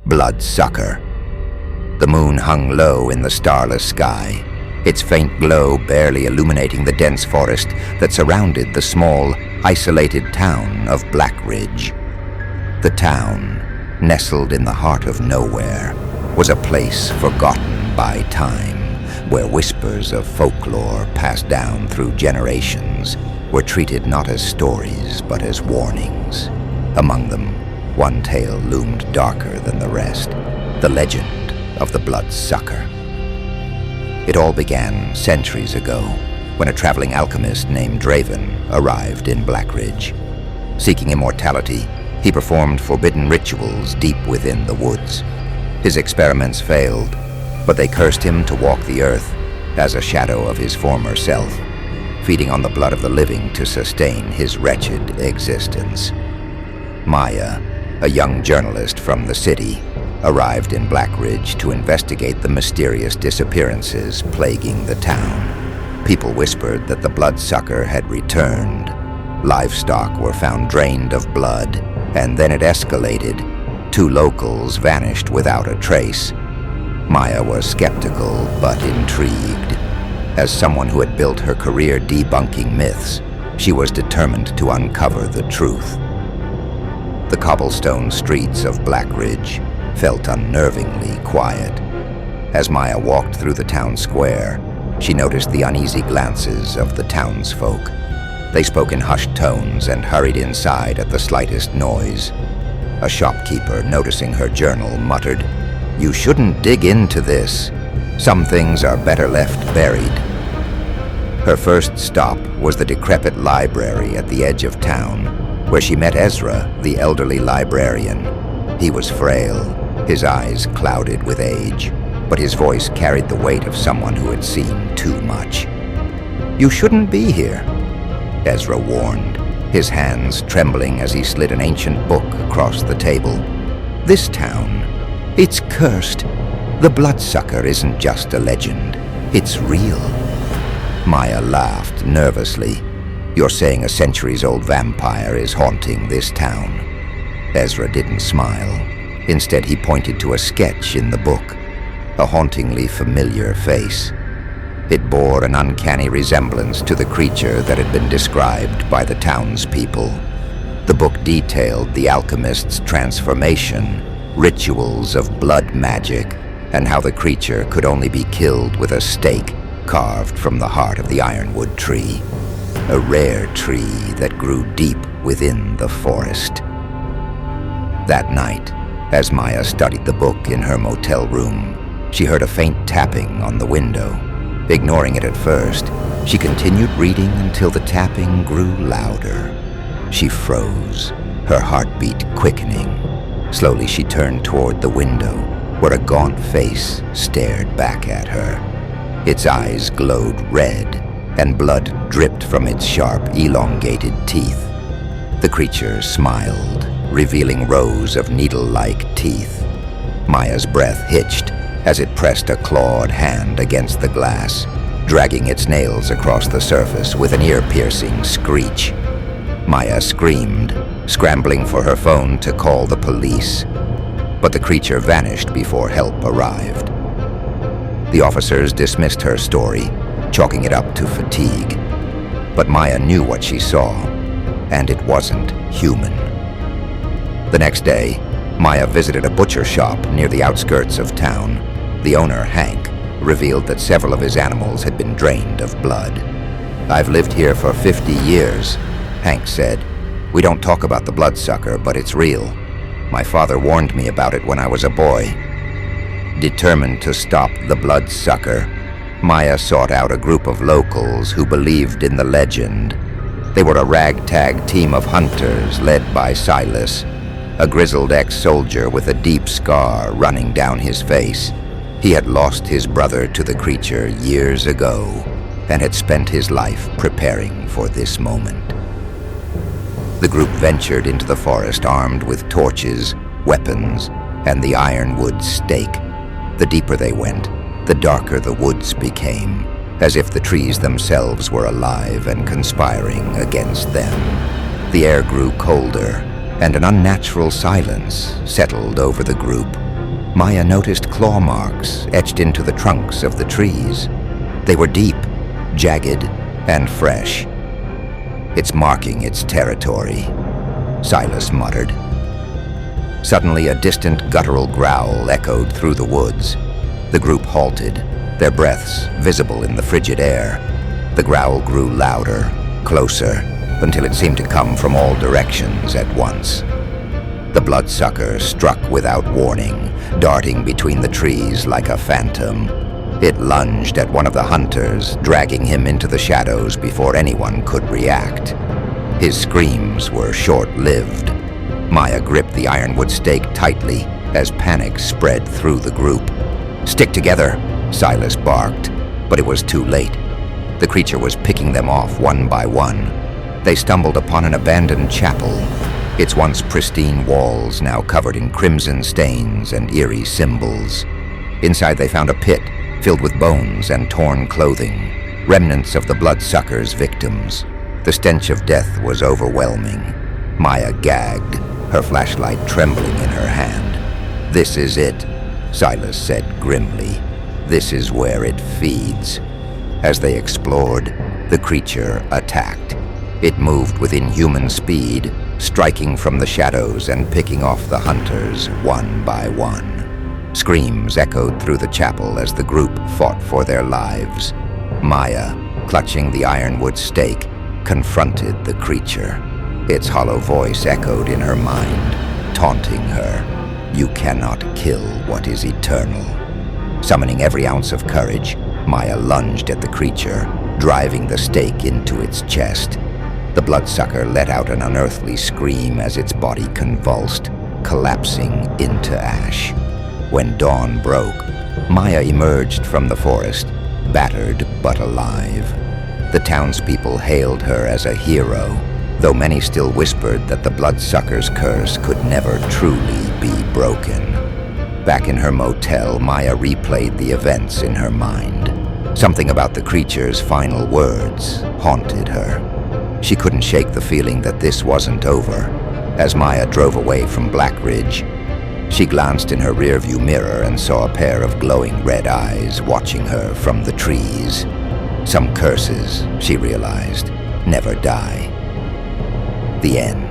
Bloodsucker. The moon hung low in the starless sky, its faint glow barely illuminating the dense forest that surrounded the small, isolated town of Blackridge. The town, nestled in the heart of nowhere, was a place forgotten by time, where whispers of folklore passed down through generations were treated not as stories but as warnings. Among them, one tale loomed darker than the rest, the legend of the Bloodsucker. It all began centuries ago, when a traveling alchemist named Draven arrived in Blackridge. Seeking immortality, he performed forbidden rituals deep within the woods. His experiments failed, but they cursed him to walk the earth as a shadow of his former self, feeding on the blood of the living to sustain his wretched existence. Maya, a young journalist from the city, arrived in Blackridge to investigate the mysterious disappearances plaguing the town. People whispered that the Bloodsucker had returned. Livestock were found drained of blood, and then it escalated. 2 locals vanished without a trace. Maya was skeptical but intrigued. As someone who had built her career debunking myths, she was determined to uncover the truth. The cobblestone streets of Blackridge felt unnervingly quiet. As Maya walked through the town square, she noticed the uneasy glances of the townsfolk. They spoke in hushed tones and hurried inside at the slightest noise. A shopkeeper, noticing her journal, muttered, "You shouldn't dig into this. Some things are better left buried." Her first stop was the decrepit library at the edge of town, where she met Ezra, the elderly librarian. He was frail, his eyes clouded with age, but his voice carried the weight of someone who had seen too much. "You shouldn't be here," Ezra warned, his hands trembling as he slid an ancient book across the table. "This town, it's cursed. The Bloodsucker isn't just a legend, it's real." Maya laughed nervously. "You're saying a centuries-old vampire is haunting this town?" Ezra didn't smile. Instead, he pointed to a sketch in the book, a hauntingly familiar face. It bore an uncanny resemblance to the creature that had been described by the townspeople. The book detailed the alchemist's transformation, rituals of blood magic, and how the creature could only be killed with a stake carved from the heart of the ironwood tree, a rare tree that grew deep within the forest. That night, as Maya studied the book in her motel room, she heard a faint tapping on the window. Ignoring it at first, she continued reading until the tapping grew louder. She froze, her heartbeat quickening. Slowly she turned toward the window, where a gaunt face stared back at her. Its eyes glowed red, and blood dripped from its sharp, elongated teeth. The creature smiled, revealing rows of needle-like teeth. Maya's breath hitched as it pressed a clawed hand against the glass, dragging its nails across the surface with an ear-piercing screech. Maya screamed, scrambling for her phone to call the police. But the creature vanished before help arrived. The officers dismissed her story, chalking it up to fatigue. But Maya knew what she saw, and it wasn't human. The next day, Maya visited a butcher shop near the outskirts of town. The owner, Hank, revealed that several of his animals had been drained of blood. "I've lived here for 50 years, Hank said. "We don't talk about the Bloodsucker, but it's real. My father warned me about it when I was a boy." Determined to stop the Bloodsucker, Maya sought out a group of locals who believed in the legend. They were a ragtag team of hunters led by Silas, a grizzled ex-soldier with a deep scar running down his face. He had lost his brother to the creature years ago and had spent his life preparing for this moment. The group ventured into the forest armed with torches, weapons, and the ironwood stake. The deeper they went, the darker the woods became, as if the trees themselves were alive and conspiring against them. The air grew colder, and an unnatural silence settled over the group. Maya noticed claw marks etched into the trunks of the trees. They were deep, jagged, and fresh. "It's marking its territory," Silas muttered. Suddenly, a distant guttural growl echoed through the woods. The group halted, their breaths visible in the frigid air. The growl grew louder, closer, until it seemed to come from all directions at once. The bloodsucker struck without warning, darting between the trees like a phantom. It lunged at one of the hunters, dragging him into the shadows before anyone could react. His screams were short-lived. Maya gripped the ironwood stake tightly as panic spread through the group. "Stick together," Silas barked, but it was too late. The creature was picking them off one by one. They stumbled upon an abandoned chapel, its once pristine walls now covered in crimson stains and eerie symbols. Inside they found a pit filled with bones and torn clothing, remnants of the bloodsucker's victims. The stench of death was overwhelming. Maya gagged, her flashlight trembling in her hand. "This is it," Silas said grimly. "This is where it feeds." As they explored, the creature attacked. It moved with inhuman speed, striking from the shadows and picking off the hunters one by one. Screams echoed through the chapel as the group fought for their lives. Maya, clutching the ironwood stake, confronted the creature. Its hollow voice echoed in her mind, taunting her. "You cannot kill what is eternal." Summoning every ounce of courage, Maya lunged at the creature, driving the stake into its chest. The bloodsucker let out an unearthly scream as its body convulsed, collapsing into ash. When dawn broke, Maya emerged from the forest, battered but alive. The townspeople hailed her as a hero, though many still whispered that the bloodsucker's curse could never truly be broken. Back in her motel, Maya replayed the events in her mind. Something about the creature's final words haunted her. She couldn't shake the feeling that this wasn't over. As Maya drove away from Black Ridge, she glanced in her rearview mirror and saw a pair of glowing red eyes watching her from the trees. Some curses, she realized, never die. The end.